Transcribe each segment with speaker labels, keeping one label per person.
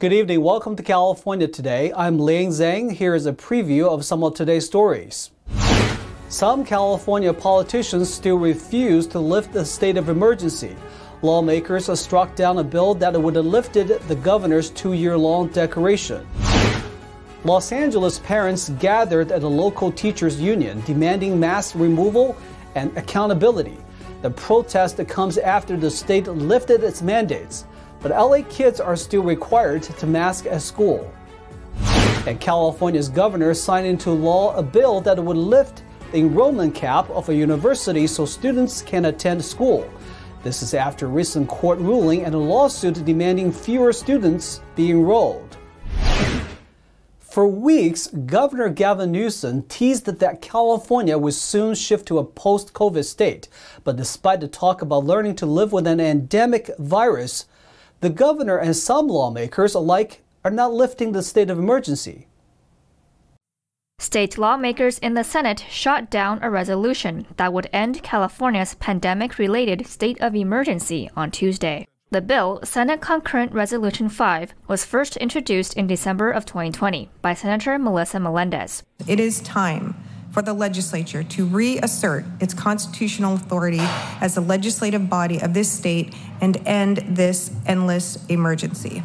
Speaker 1: Good evening. Welcome to California Today. I'm Liang Zhang. Here is a preview of some of today's stories. Some California politicians still refuse to lift the state of emergency. Lawmakers struck down a bill that would have lifted the governor's 2-year-long declaration. Los Angeles parents gathered at a local teachers union demanding mask removal and accountability. The protest comes after the state lifted its mandates, but LA kids are still required to mask at school. And California's governor signed into law a bill that would lift the enrollment cap of a university so students can attend school. This is after a recent court ruling and a lawsuit demanding fewer students be enrolled. For weeks, Governor Gavin Newsom teased that California would soon shift to a post-COVID state. But despite the talk about learning to live with an endemic virus, the governor and some lawmakers alike are not lifting the state of emergency.
Speaker 2: State lawmakers in the Senate shot down a resolution that would end California's pandemic-related state of emergency on Tuesday. The bill, Senate Concurrent Resolution 5, was first introduced in December of 2020 by Senator Melissa Melendez.
Speaker 3: It is time for the legislature to reassert its constitutional authority as the legislative body of this state and end this endless emergency.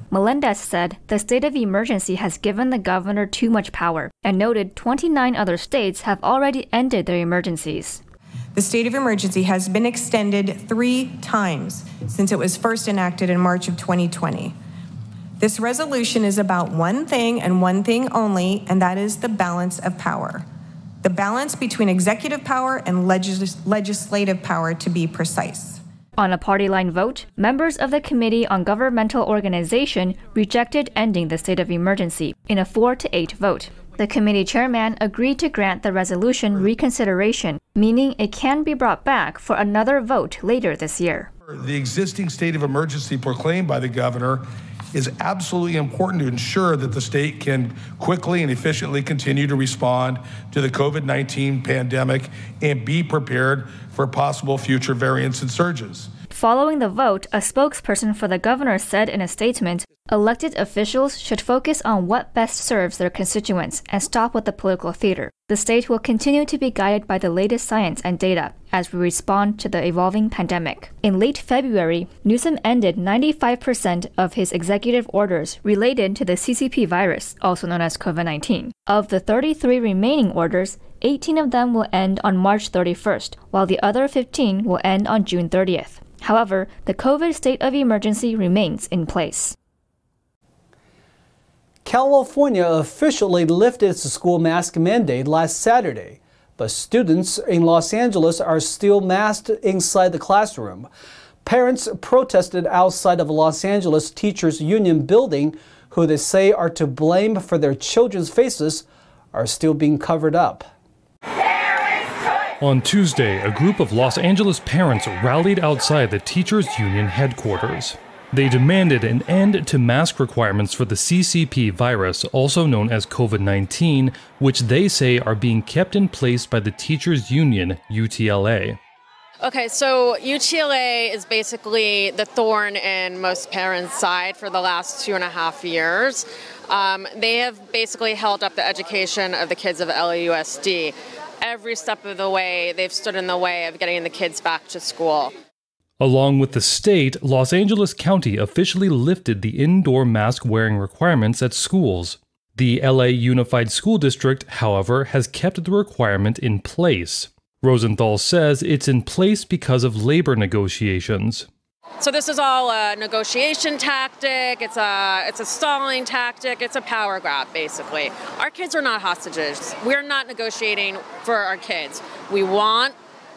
Speaker 2: Melendez said the state of emergency has given the governor too much power and noted 29 other states have already ended their emergencies.
Speaker 3: The state of emergency has been extended 3 times since it was first enacted in March of 2020. This resolution is about one thing and one thing only, and that is the balance of power. The balance between executive power and legislative power, to be precise.
Speaker 2: On a party line vote, members of the Committee on Governmental Organization rejected ending the state of emergency in a 4-8 vote. The committee chairman agreed to grant the resolution reconsideration, meaning it can be brought back for another vote later this year.
Speaker 4: The existing state of emergency proclaimed by the governor is absolutely important to ensure that the state can quickly and efficiently continue to respond to the COVID-19 pandemic and be prepared for possible future variants and surges.
Speaker 2: Following the vote, a spokesperson for the governor said in a statement, elected officials should focus on what best serves their constituents and stop with the political theater. The state will continue to be guided by the latest science and data as we respond to the evolving pandemic. In late February, Newsom ended 95% of his executive orders related to the CCP virus, also known as COVID-19. Of the 33 remaining orders, 18 of them will end on March 31st, while the other 15 will end on June 30th. However, the COVID state of emergency remains in place.
Speaker 1: California officially lifted its school mask mandate last Saturday, but students in Los Angeles are still masked inside the classroom. Parents protested outside of Los Angeles Teachers Union building, who they say are to blame for their children's faces, are still being covered up.
Speaker 5: On Tuesday, a group of Los Angeles parents rallied outside the Teachers Union headquarters. They demanded an end to mask requirements for the CCP virus, also known as COVID-19, which they say are being kept in place by the Teachers Union, UTLA.
Speaker 6: Okay, so UTLA is basically the thorn in most parents' side for the last 2.5 years. They have basically held up the education of the kids of LAUSD. Every step of the way, they've stood in the way of getting the kids back to school.
Speaker 5: Along with the state, Los Angeles County officially lifted the indoor mask-wearing requirements at schools. The LA Unified School District, however, has kept the requirement in place. Rosenthal says it's in place because of labor negotiations.
Speaker 6: So this is all a negotiation tactic, it's a stalling tactic, it's a power grab, basically. Our kids are not hostages. We're not negotiating for our kids. We want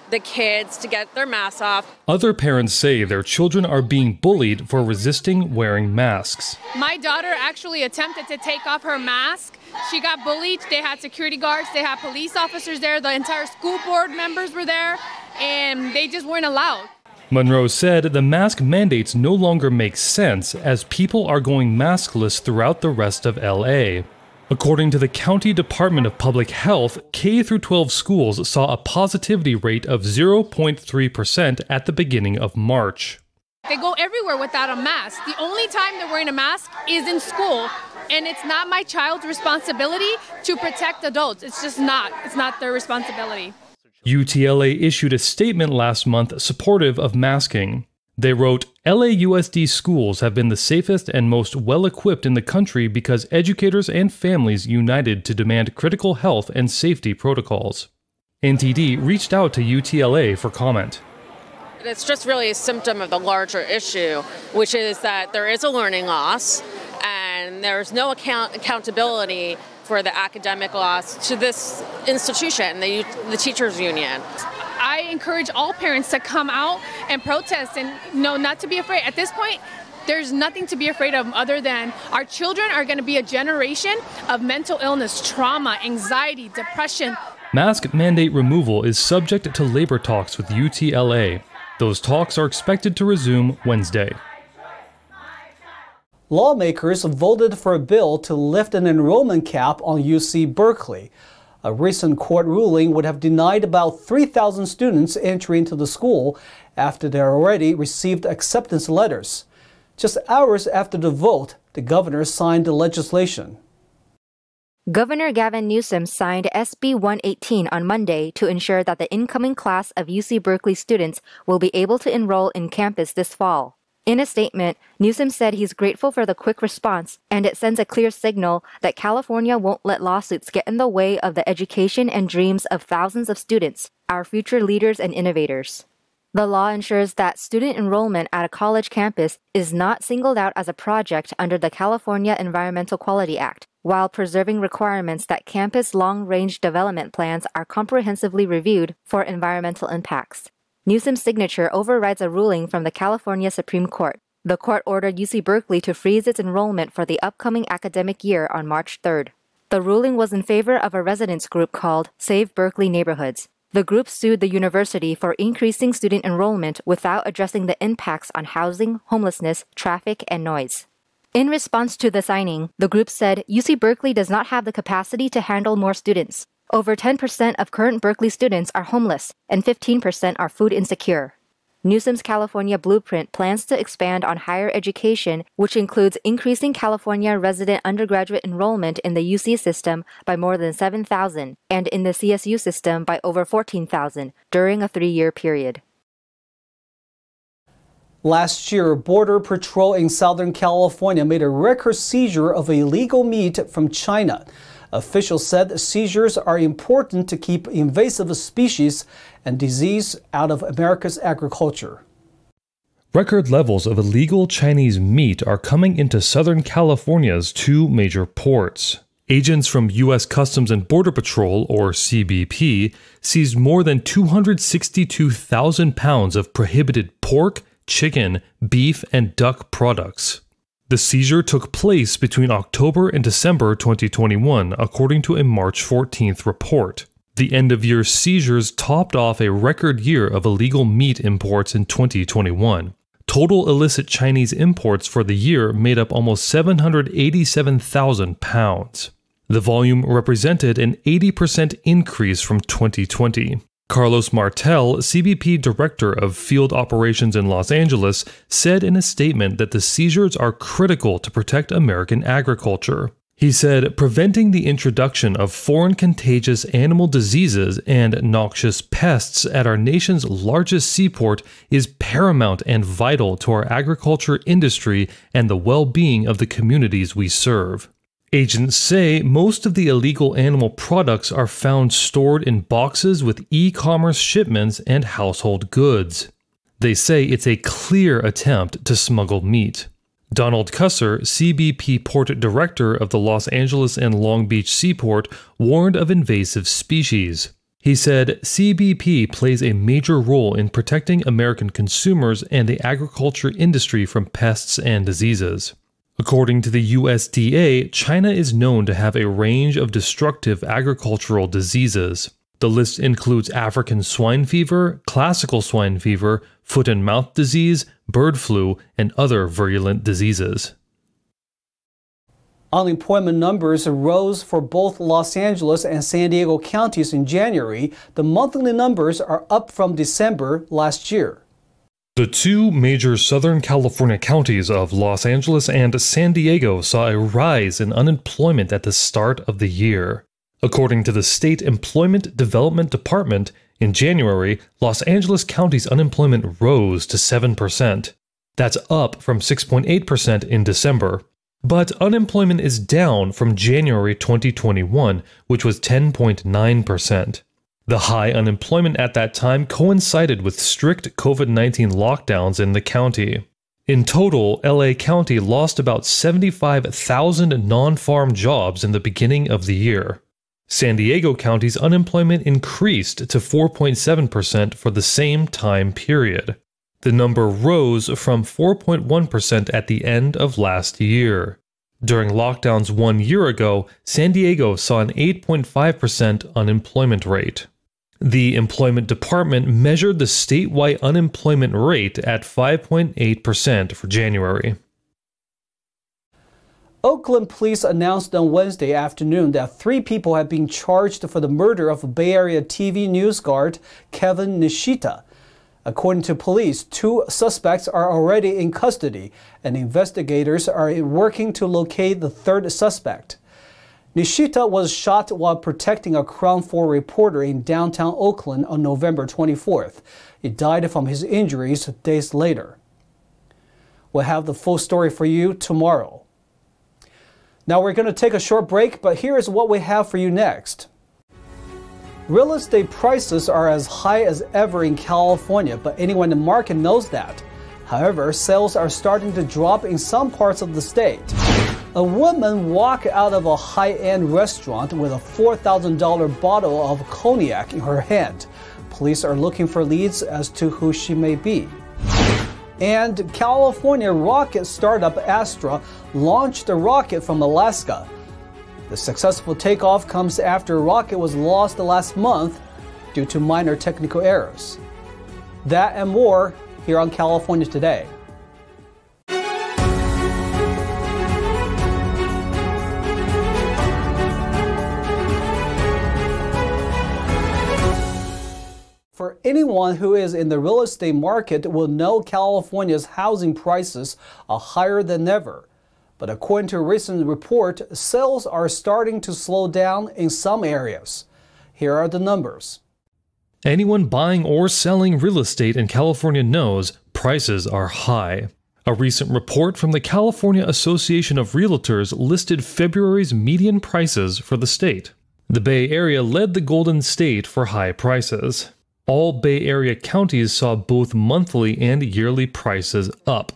Speaker 6: the kids to get their masks off.
Speaker 5: Other parents say their children are being bullied for resisting wearing masks.
Speaker 7: My daughter actually attempted to take off her mask. She got bullied. They had security guards, they had police officers there, the entire school board members were there, and they just weren't allowed.
Speaker 5: Monroe said the mask mandates no longer make sense as people are going maskless throughout the rest of LA. According to the County Department of Public Health, K-12 schools saw a positivity rate of 0.3% at the beginning of March.
Speaker 7: They go everywhere without a mask. The only time they're wearing a mask is in school, and it's not my child's responsibility to protect adults. It's just not. It's not their responsibility.
Speaker 5: UTLA issued a statement last month supportive of masking. They wrote, LAUSD schools have been the safest and most well-equipped in the country because educators and families united to demand critical health and safety protocols. NTD reached out to UTLA for comment.
Speaker 6: It's just really a symptom of the larger issue, which is that there is a learning loss and there's no accountability for the academic loss to this institution, the teachers union.
Speaker 7: I encourage all parents to come out and protest and not to be afraid. At this point, there's nothing to be afraid of other than our children are going to be a generation of mental illness, trauma, anxiety, depression.
Speaker 5: Mask mandate removal is subject to labor talks with UTLA. Those talks are expected to resume Wednesday.
Speaker 1: Lawmakers voted for a bill to lift an enrollment cap on UC Berkeley. A recent court ruling would have denied about 3,000 students entry into the school after they already received acceptance letters. Just hours after the vote, the governor signed the legislation.
Speaker 8: Governor Gavin Newsom signed SB 118 on Monday to ensure that the incoming class of UC Berkeley students will be able to enroll in campus this fall. In a statement, Newsom said he's grateful for the quick response, and it sends a clear signal that California won't let lawsuits get in the way of the education and dreams of thousands of students, our future leaders and innovators. The law ensures that student enrollment at a college campus is not singled out as a project under the California Environmental Quality Act, while preserving requirements that campus long-range development plans are comprehensively reviewed for environmental impacts. Newsom's signature overrides a ruling from the California Supreme Court. The court ordered UC Berkeley to freeze its enrollment for the upcoming academic year on March 3rd. The ruling was in favor of a residents group called Save Berkeley Neighborhoods. The group sued the university for increasing student enrollment without addressing the impacts on housing, homelessness, traffic, and noise. In response to the signing, the group said UC Berkeley does not have the capacity to handle more students. Over 10% of current Berkeley students are homeless, and 15% are food insecure. Newsom's California Blueprint plans to expand on higher education, which includes increasing California resident undergraduate enrollment in the UC system by more than 7,000 and in the CSU system by over 14,000 during a 3-year period.
Speaker 1: Last year, Border Patrol in Southern California made a record seizure of illegal meat from China. Officials said seizures are important to keep invasive species and disease out of America's agriculture.
Speaker 5: Record levels of illegal Chinese meat are coming into Southern California's 2 major ports. Agents from U.S. Customs and Border Patrol, or CBP, seized more than 262,000 pounds of prohibited pork, chicken, beef, and duck products. The seizure took place between October and December 2021, according to a March 14th report. The end-of-year seizures topped off a record year of illegal meat imports in 2021. Total illicit Chinese imports for the year made up almost 787,000 pounds. The volume represented an 80% increase from 2020. Carlos Martel, CBP Director of Field Operations in Los Angeles, said in a statement that the seizures are critical to protect American agriculture. He said, preventing the introduction of foreign contagious animal diseases and noxious pests at our nation's largest seaport is paramount and vital to our agriculture industry and the well-being of the communities we serve. Agents say most of the illegal animal products are found stored in boxes with e-commerce shipments and household goods. They say it's a clear attempt to smuggle meat. Donald Cusser, CBP Port Director of the Los Angeles and Long Beach Seaport, warned of invasive species. He said CBP plays a major role in protecting American consumers and the agriculture industry from pests and diseases. According to the USDA, China is known to have a range of destructive agricultural diseases. The list includes African swine fever, classical swine fever, foot and mouth disease, bird flu, and other virulent diseases.
Speaker 1: Unemployment numbers rose for both Los Angeles and San Diego counties in January. The monthly numbers are up from December last year.
Speaker 5: The two major Southern California counties of Los Angeles and San Diego saw a rise in unemployment at the start of the year. According to the State Employment Development Department, in January, Los Angeles County's unemployment rose to 7%. That's up from 6.8% in December. But unemployment is down from January 2021, which was 10.9%. The high unemployment at that time coincided with strict COVID-19 lockdowns in the county. In total, LA County lost about 75,000 non-farm jobs in the beginning of the year. San Diego County's unemployment increased to 4.7% for the same time period. The number rose from 4.1% at the end of last year. During lockdowns 1 year ago, San Diego saw an 8.5% unemployment rate. The Employment Department measured the statewide unemployment rate at 5.8% for January.
Speaker 1: Oakland police announced on Wednesday afternoon that 3 people have been charged for the murder of Bay Area TV news guard Kevin Nishita. According to police, 2 suspects are already in custody, and investigators are working to locate the 3rd suspect. Nishita was shot while protecting a Crown 4 reporter in downtown Oakland on November 24th. He died from his injuries days later. We'll have the full story for you tomorrow. Now we're going to take a short break, but here is what we have for you next. Real estate prices are as high as ever in California, but anyone in the market knows that. However, sales are starting to drop in some parts of the state. A woman walked out of a high-end restaurant with a $4,000 bottle of Cognac in her hand. Police are looking for leads as to who she may be. And California rocket startup Astra launched a rocket from Alaska. The successful takeoff comes after a rocket was lost last month due to minor technical errors. That and more here on California Today. For anyone who is in the real estate market will know California's housing prices are higher than ever. But according to a recent report, sales are starting to slow down in some areas. Here are the numbers.
Speaker 5: Anyone buying or selling real estate in California knows prices are high. A recent report from the California Association of Realtors listed February's median prices for the state. The Bay Area led the Golden State for high prices. All Bay Area counties saw both monthly and yearly prices up.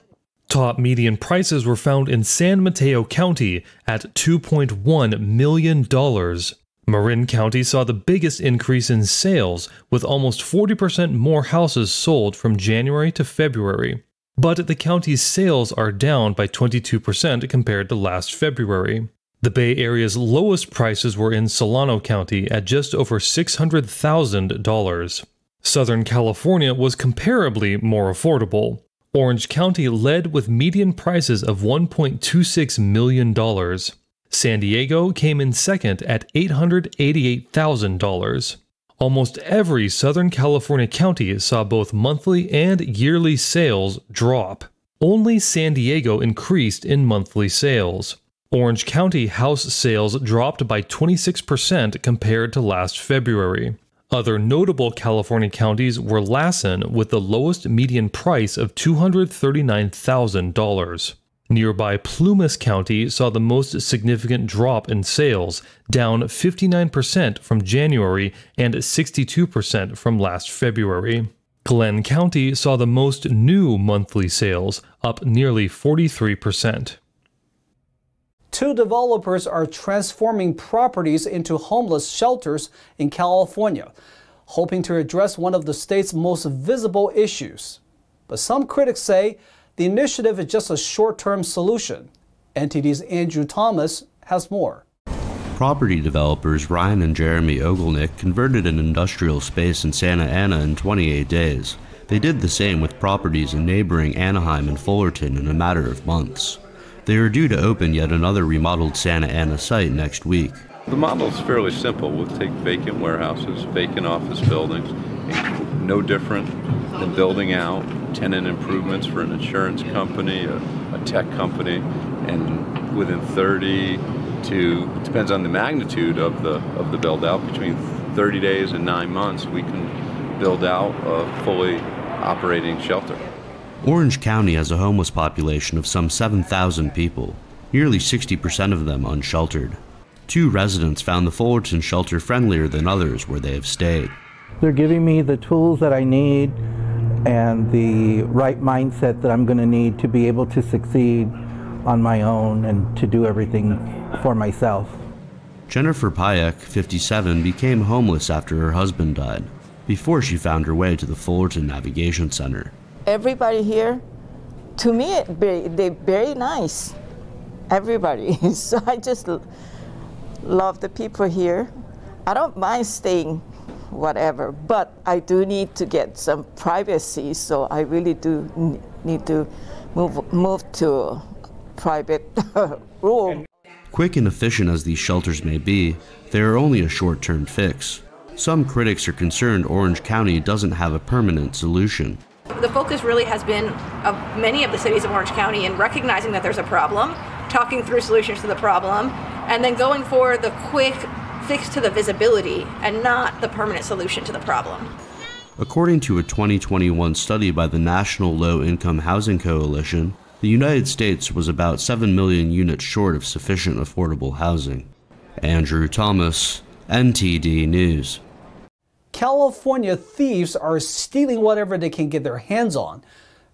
Speaker 5: Top median prices were found in San Mateo County at $2.1 million. Marin County saw the biggest increase in sales, with almost 40% more houses sold from January to February. But the county's sales are down by 22% compared to last February. The Bay Area's lowest prices were in Solano County at just over $600,000. Southern California was comparably more affordable. Orange County led with median prices of $1.26 million. San Diego came in second at $888,000. Almost every Southern California county saw both monthly and yearly sales drop. Only San Diego increased in monthly sales. Orange County house sales dropped by 26% compared to last February. Other notable California counties were Lassen with the lowest median price of $239,000. Nearby Plumas County saw the most significant drop in sales, down 59% from January and 62% from last February. Glenn County saw the most new monthly sales, up nearly 43%.
Speaker 1: 2 developers are transforming properties into homeless shelters in California, hoping to address one of the state's most visible issues. But some critics say the initiative is just a short-term solution. NTD's Andrew Thomas has more.
Speaker 9: Property developers Ryan and Jeremy Ogilnick converted an industrial space in Santa Ana in 28 days. They did the same with properties in neighboring Anaheim and Fullerton in a matter of months. They are due to open yet another remodeled Santa Ana site next week.
Speaker 10: The model is fairly simple. We'll take vacant warehouses, vacant office buildings, and no different than building out tenant improvements for an insurance company, a tech company, and within 30 to, depends on the magnitude of the build out, between 30 days and 9 months, we can build out a fully operating shelter.
Speaker 9: Orange County has a homeless population of some 7,000 people, nearly 60% of them unsheltered. 2 residents found the Fullerton shelter friendlier than others where they have stayed.
Speaker 11: They're giving me the tools that I need and the right mindset that I'm going to need to be able to succeed on my own and to do everything for myself.
Speaker 9: Jennifer Payek, 57, became homeless after her husband died, before she found her way to the Fullerton Navigation Center.
Speaker 12: Everybody here, to me, they're very nice. Everybody. So I just love the people here. I don't mind staying whatever, but I do need to get some privacy, so I really do need to move to a private room.
Speaker 9: Quick and efficient as these shelters may be, they are only a short-term fix. Some critics are concerned Orange County doesn't have a permanent solution.
Speaker 13: The focus really has been of many of the cities of Orange County in recognizing that there's a problem, talking through solutions to the problem, and then going for the quick fix to the visibility and not the permanent solution to the problem.
Speaker 9: According to a 2021 study by the National Low-Income Housing Coalition, the United States was about 7 million units short of sufficient affordable housing. Andrew Thomas, NTD News.
Speaker 1: California thieves are stealing whatever they can get their hands on.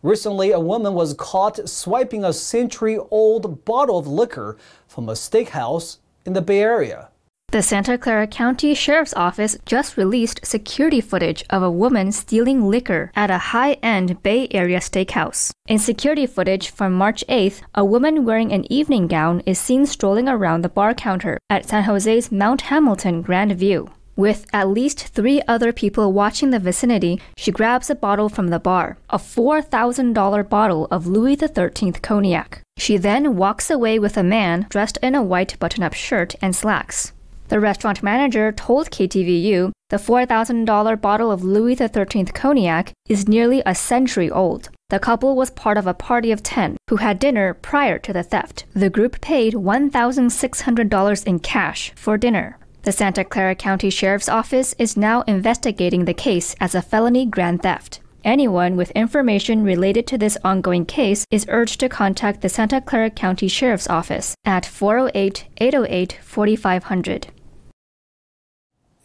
Speaker 1: Recently, a woman was caught swiping a century-old bottle of liquor from a steakhouse in the Bay Area.
Speaker 2: The Santa Clara County Sheriff's Office just released security footage of a woman stealing liquor at a high-end Bay Area steakhouse. In security footage from March 8th, a woman wearing an evening gown is seen strolling around the bar counter at San Jose's Mount Hamilton Grand View. With at least 3 other people watching the vicinity, she grabs a bottle from the bar, a $4,000 bottle of Louis XIII Cognac. She then walks away with a man dressed in a white button-up shirt and slacks. The restaurant manager told KTVU the $4,000 bottle of Louis XIII Cognac is nearly a century old. The couple was part of a party of 10 who had dinner prior to the theft. The group paid $1,600 in cash for dinner. The Santa Clara County Sheriff's Office is now investigating the case as a felony grand theft. Anyone with information related to this ongoing case is urged to contact the Santa Clara County Sheriff's Office at 408-808-4500.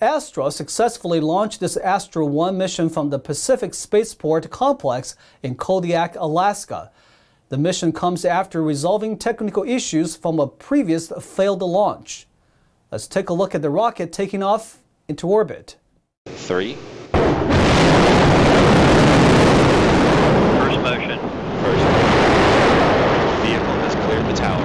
Speaker 1: Astra successfully launched this Astra 1 mission from the Pacific Spaceport Complex in Cognac, Alaska. The mission comes after resolving technical issues from a previous failed launch. Let's take a look at the rocket taking off into orbit.
Speaker 14: 3. First motion. First. Vehicle has cleared the tower.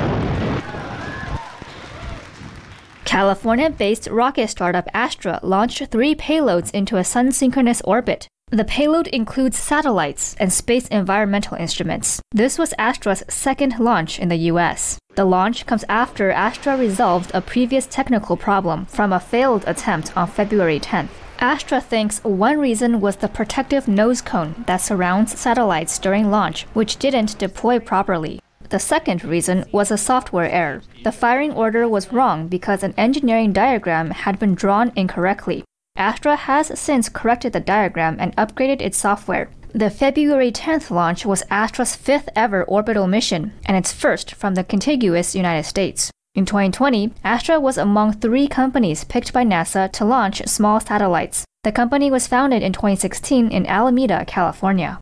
Speaker 2: California-based rocket startup Astra launched 3 payloads into a sun-synchronous orbit. The payload includes satellites and space environmental instruments. This was Astra's second launch in the U.S. The launch comes after Astra resolved a previous technical problem from a failed attempt on February 10th. Astra thinks one reason was the protective nose cone that surrounds satellites during launch, which didn't deploy properly. The second reason was a software error. The firing order was wrong because an engineering diagram had been drawn incorrectly. Astra has since corrected the diagram and upgraded its software. The February 10th launch was Astra's 5th ever orbital mission, and its first from the contiguous United States. In 2020, Astra was among 3 companies picked by NASA to launch small satellites. The company was founded in 2016 in Alameda, California.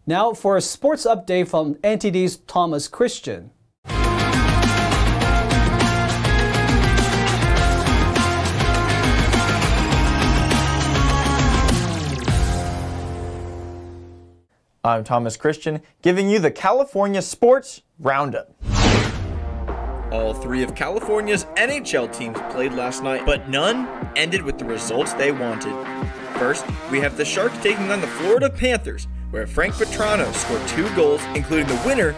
Speaker 1: Now for a sports update from NTD's Thomas Christian.
Speaker 15: I'm Thomas Christian, giving you the California Sports Roundup.
Speaker 16: All 3 of California's NHL teams played last night, but none ended with the results they wanted. First, we have the Sharks taking on the Florida Panthers, where Frank Petrano scored 2 goals, including the winner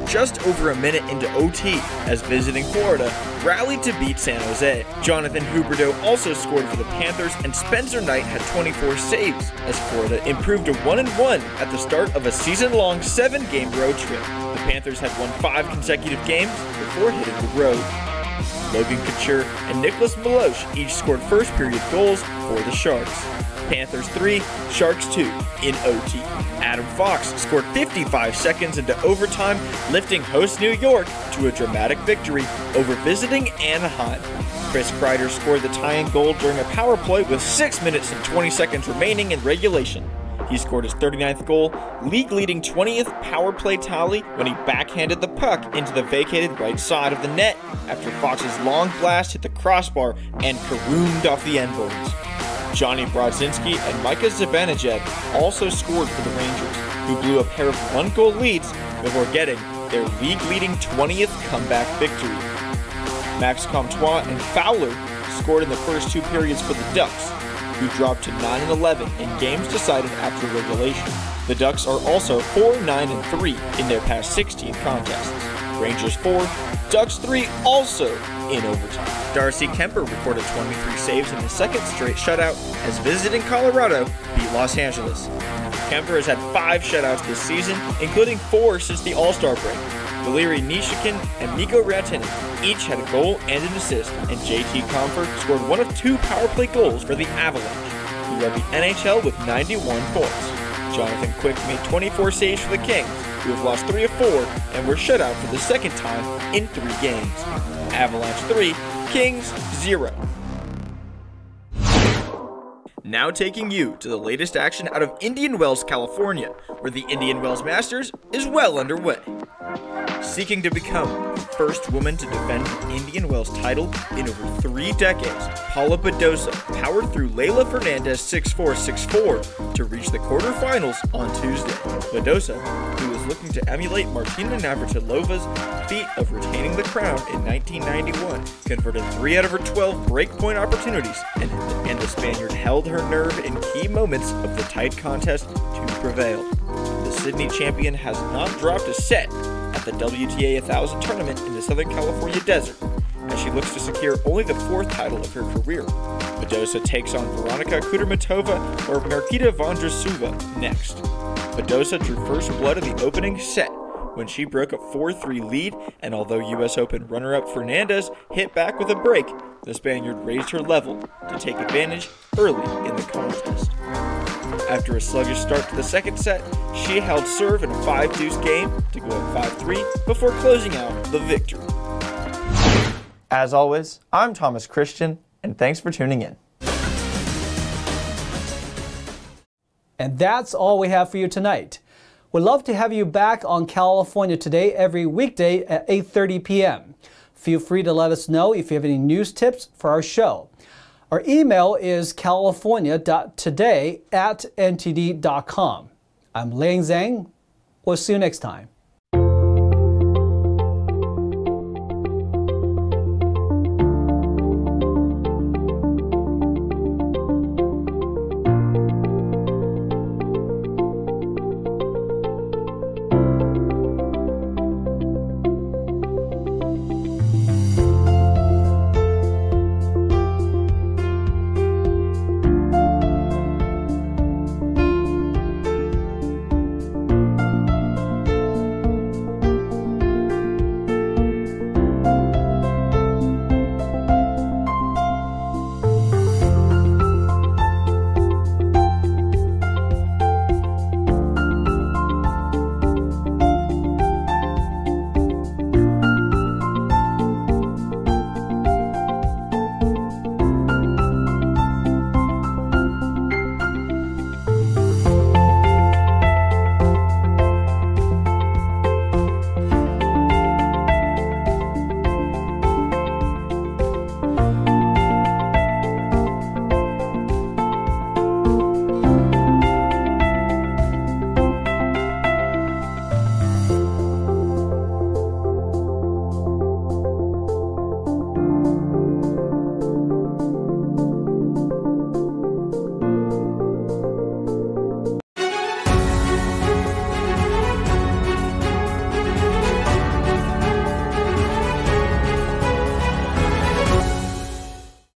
Speaker 16: just over a minute into OT as visiting Florida rallied to beat San Jose. Jonathan Huberdeau also scored for the Panthers, and Spencer Knight had 24 saves as Florida improved to 1-1 at the start of a season-long 7-game road trip. The Panthers had won 5 consecutive games before hitting the road. Logan Couture and Nicholas Milosh each scored first-period goals for the Sharks. Panthers 3, Sharks 2 in OT. Adam Fox scored 55 seconds into overtime, lifting host New York to a dramatic victory over visiting Anaheim. Chris Kreider scored the tying goal during a power play with 6 minutes and 20 seconds remaining in regulation. He scored his 39th goal, league-leading 20th power play tally when he backhanded the puck into the vacated right side of the net after Fox's long blast hit the crossbar and caroomed off the end boards. Johnny Brodzinski and Micah Zibanejad also scored for the Rangers, who blew a pair of 1-goal leads before getting their league-leading 20th comeback victory. Max Comtois and Fowler scored in the first 2 periods for the Ducks, who dropped to 9-11 in games decided after regulation. The Ducks are also 4-9-3 in their past 16 contests. Rangers 4, Ducks 3 also in overtime. Darcy Kemper recorded 23 saves in his second straight shutout as visiting Colorado beat Los Angeles. Kemper has had 5 shutouts this season, including 4 since the All-Star break. Valeri Nishikin and Mikko Rantanen each had a goal and an assist, and JT Comfort scored 1 of 2 power play goals for the Avalanche, who led the NHL with 91 points. Jonathan Quick made 24 saves for the Kings, who have lost 3 of 4 and were shut out for the second time in 3 games. Avalanche 3, Kings 0. Now taking you to the latest action out of Indian Wells, California, where the Indian Wells Masters is well underway. Seeking to become the first woman to defend the Indian Wells title in over 3 decades, Paula Badosa powered through Leylah Fernandez 6-4-6-4 to reach the quarterfinals on Tuesday. Badosa, who is looking to emulate Martina Navratilova's feat of retaining the crown in 1991, converted 3 out of her 12 breakpoint opportunities, and the Spaniard held her nerve in key moments of the tight contest to prevail. The Sydney champion has not dropped a set at the WTA 1000 tournament in the Southern California desert, as she looks to secure only the 4th title of her career. Badosa takes on Veronika Kudermetova or Marketa Vondrasova next. Badosa drew first blood in the opening set when she broke a 4-3 lead, and although US Open runner-up Fernandez hit back with a break, the Spaniard raised her level to take advantage early in the contest. After a sluggish start to the second set, she held serve in a 5-deuce game to go up 5-3 before closing out the victory.
Speaker 15: As always, I'm Thomas Christian, and thanks for tuning in.
Speaker 1: And that's all we have for you tonight. We'd love to have you back on California Today every weekday at 8:30 p.m. Feel free to let us know if you have any news tips for our show. Our email is california.today@ntd.com. I'm Liang Zhang. We'll see you next time.